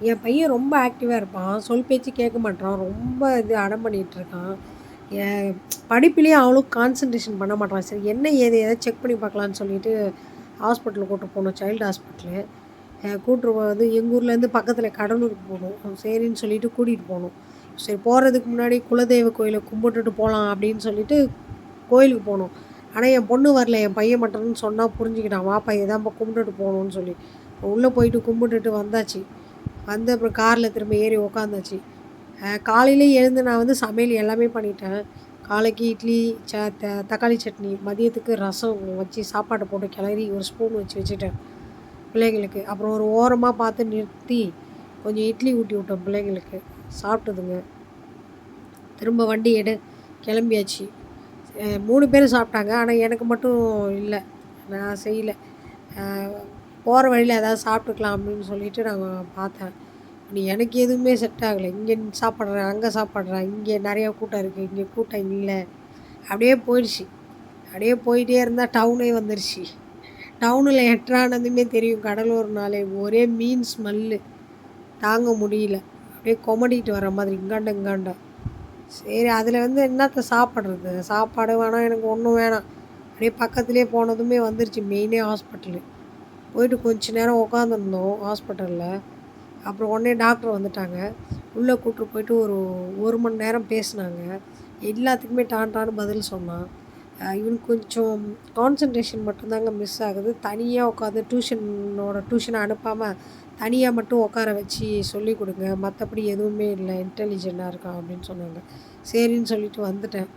என் பையன் ரொம்ப ஆக்டிவாக இருப்பான். சொல் பேச்சு கேட்க மாட்றான். ரொம்ப அடம் பண்ணிகிட்ருக்கான். என் படிப்பிலேயும் அவ்வளோ கான்சன்ட்ரேஷன் பண்ண மாட்றான். சரி என்ன ஏது ஏதாவது செக் பண்ணி பார்க்கலான்னு சொல்லிட்டு ஹாஸ்பிட்டலுக்கு கூட்டு போனோம். Child hospital. கூட்டு வந்து எங்கள் ஊர்லேருந்து பக்கத்தில் கடலூருக்கு போகணும். சரின்னு சொல்லிட்டு கூட்டிகிட்டு போனோம். சரி போகிறதுக்கு முன்னாடி குலதெய்வ கோயிலை கும்பிட்டுட்டு போகலாம் அப்படின்னு சொல்லிட்டு கோயிலுக்கு போனோம். ஆனால் என் பொண்ணு வரல. என் பையன் மட்டும்னு சொன்னால் புரிஞ்சுக்கிட்டான். வாப்பா இதான்ப்பா கும்பிட்டுட்டு போகணுன்னு சொல்லி. உள்ளே போயிட்டு கும்பிட்டுட்டு வந்தாச்சு. வந்து அப்புறம் காரில் திரும்ப ஏறி உக்காந்தாச்சு. காலையிலே எழுந்து நான் வந்து சமையல் எல்லாமே பண்ணிட்டேன். காலைக்கு இட்லி, தக்காளி சட்னி, மதியத்துக்கு ரசம் வச்சு சாப்பாட்டை போட்டு கிளறி ஒரு ஸ்பூன் வச்சு வச்சுட்டேன் பிள்ளைங்களுக்கு. அப்புறம் ஒரு ஓரமாக பார்த்து நிறுத்தி கொஞ்சம் இட்லி ஊட்டி விட்டேன் பிள்ளைங்களுக்கு. சாப்பிட்டுதுங்க. திரும்ப வண்டி கிளம்பியாச்சு. 3 பேரும் சாப்பிட்டாங்க. ஆனால் எனக்கு மட்டும் இல்லை, நான் செய்யலை. போகிற வழியில் ஏதாவது சாப்பிட்டுக்கலாம் அப்படின்னு சொல்லிட்டு நான் பார்த்தேன். எனக்கு எதுவுமே செட் ஆகலை. இங்கே சாப்பிட்றேன், அங்கே சாப்பிட்றேன், இங்கே நிறையா கூட்டம் இருக்குது, இங்கே கூட்டம் இல்லை. அப்படியே போயிடுச்சு. அப்படியே போயிட்டே இருந்தால் டவுனே வந்துடுச்சு. டவுனில் எட்ரானதுமே தெரியும் கடலூர்னாலே ஒரே மீன் ஸ்மெல்லு தாங்க முடியல. அப்படியே கொமடிட்டு வர மாதிரி இங்காண்ட. சரி அதில் வந்து என்னத்தை சாப்பிட்றது? சாப்பாடு வேணாம், எனக்கு ஒன்றும் வேணாம். அப்படியே பக்கத்துலேயே போனதுமே வந்துருச்சு மெயினே ஹாஸ்பிட்டலு. போயிட்டு கொஞ்ச நேரம் உட்காந்துருந்தோம் ஹாஸ்பிட்டலில். அப்புறம் உடனே டாக்டர் வந்துட்டாங்க. உள்ளே கூப்பிட்டு போயிட்டு ஒரு மணி நேரம் பேசினாங்க. எல்லாத்துக்குமே டான்னு பதில் சொன்னான். இவனுக்கு கொஞ்சம் கான்சன்ட்ரேஷன் மட்டும்தாங்க மிஸ் ஆகுது. தனியாக உட்காந்து டியூஷனை அனுப்பாமல் தனியாக மட்டும் உட்கார வச்சு சொல்லிக் கொடுங்க, மற்றபடி எதுவுமே இல்லை, இன்டெலிஜென்ட்டாக இருக்கான் அப்படின்னு சொன்னாங்க. சரின்னு சொல்லிட்டு வந்துட்டேன்.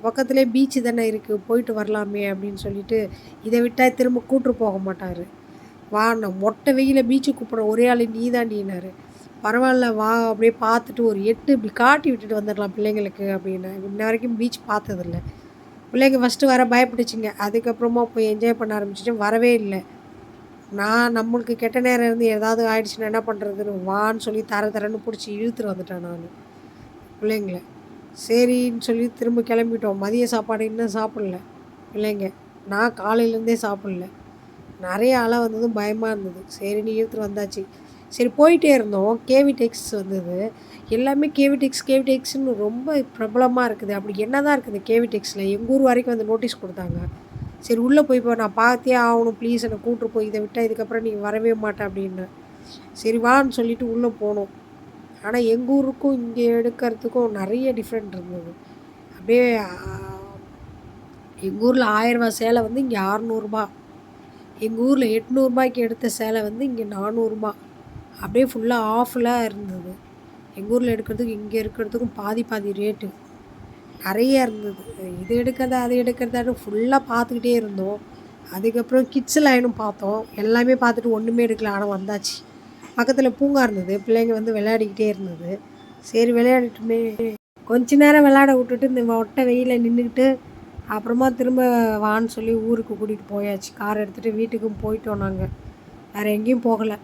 பக்கத்துலேயே பீச்சு தானே இருக்குது, போயிட்டு வரலாமே அப்படின்னு சொல்லிட்டு, இதை விட்டால் திரும்ப கூப்பிட்டு போக மாட்டார். வா நான் மொட்டை வெயில பீச்சுக்கு கூப்பிட்றேன், ஒரே ஆள் நீ தாண்டினார். பரவாயில்ல வா அப்படியே பார்த்துட்டு ஒரு இப்படி காட்டி விட்டுட்டு வந்துடலாம் பிள்ளைங்களுக்கு அப்படின்னு. இன்ன வரைக்கும் பீச் பார்த்ததில்ல. பிள்ளைங்க ஃபஸ்ட்டு வர பயப்பட்டுச்சுங்க. அதுக்கப்புறமா போய் என்ஜாய் பண்ண ஆரம்பிச்சிட்டு வரவே இல்லை. நான் நம்மளுக்கு கெட்ட நேரம் இருந்து ஏதாவது ஆயிடுச்சுன்னா என்ன பண்ணுறதுன்னு வான்னு சொல்லி தரன்னு பிடிச்சி இழுத்துட்டு வந்துட்டேன் நான் பிள்ளைங்கள. சரின்னு சொல்லி திரும்ப கிளம்பிட்டோம். மதிய சாப்பாடு இன்னும் சாப்பிடல பிள்ளைங்க. நான் காலையிலேருந்தே சாப்பிடல. நிறைய அலை வந்ததும் பயமாக இருந்தது. சரின்னு இழுத்துட்டு வந்தாச்சு. சரி போயிட்டே இருந்தோம். கேவி டெக்ஸ் வந்தது. எல்லாமே கேவி டெக்ஸ்னு ரொம்ப பிரபலமாக இருக்குது. அப்படி என்ன தான் இருக்குது கேவி டெக்ஸில்? எங்கள் ஊர் வரைக்கும் வந்து நோட்டீஸ் கொடுத்தாங்க. சரி உள்ளே போய் நான் பார்த்தே ஆகணும், ப்ளீஸ் என்னை கூப்பிட்டு போய், இதை விட்டால் இதுக்கப்புறம் நீங்கள் வரவே மாட்டேன் அப்படின்னு. சரி வான்னு சொல்லிட்டு உள்ளே போனோம். ஆனால் எங்கள் ஊருக்கும் இங்கே எடுக்கிறதுக்கும் நிறைய டிஃப்ரெண்ட் இருந்தது. அப்படியே எங்கள் ஊரில் 1000 ரூபா சேலை வந்து இங்கே 600 ரூபா. எங்கள் ஊரில் 800 ரூபாய்க்கு எடுத்த சேலை வந்து இங்கே 400 ரூபா. அப்படியே ஃபுல்லாக ஆஃபில் இருந்தது. எங்கள் ஊரில் எடுக்கிறதுக்கும் இங்கே இருக்கிறதுக்கும் பாதி ரேட்டு நிறைய இருந்தது. இது எடுக்கிறதா அது எடுக்கிறதான்னு ஃபுல்லாக பார்த்துக்கிட்டே இருந்தோம். அதுக்கப்புறம் கிட்ஸ் லைனும் பார்த்தோம். எல்லாமே பார்த்துட்டு ஒன்றுமே எடுக்கல. ஆனால் வந்தாச்சு. பக்கத்தில் பூங்கா இருந்தது. பிள்ளைங்க வந்து விளையாடிக்கிட்டே இருந்தது. சரி விளையாடிட்டுமே கொஞ்ச நேரம் விளையாட விட்டுட்டு இந்த மொட்டை வெயிலில் நின்றுக்கிட்டு அப்புறமா திரும்ப வான்னு சொல்லி ஊருக்கு கூட்டிகிட்டு போயாச்சு. கார் எடுத்துகிட்டு வீட்டுக்கும் போயிட்டோம் நாங்கள். வேறு எங்கேயும் போகலை.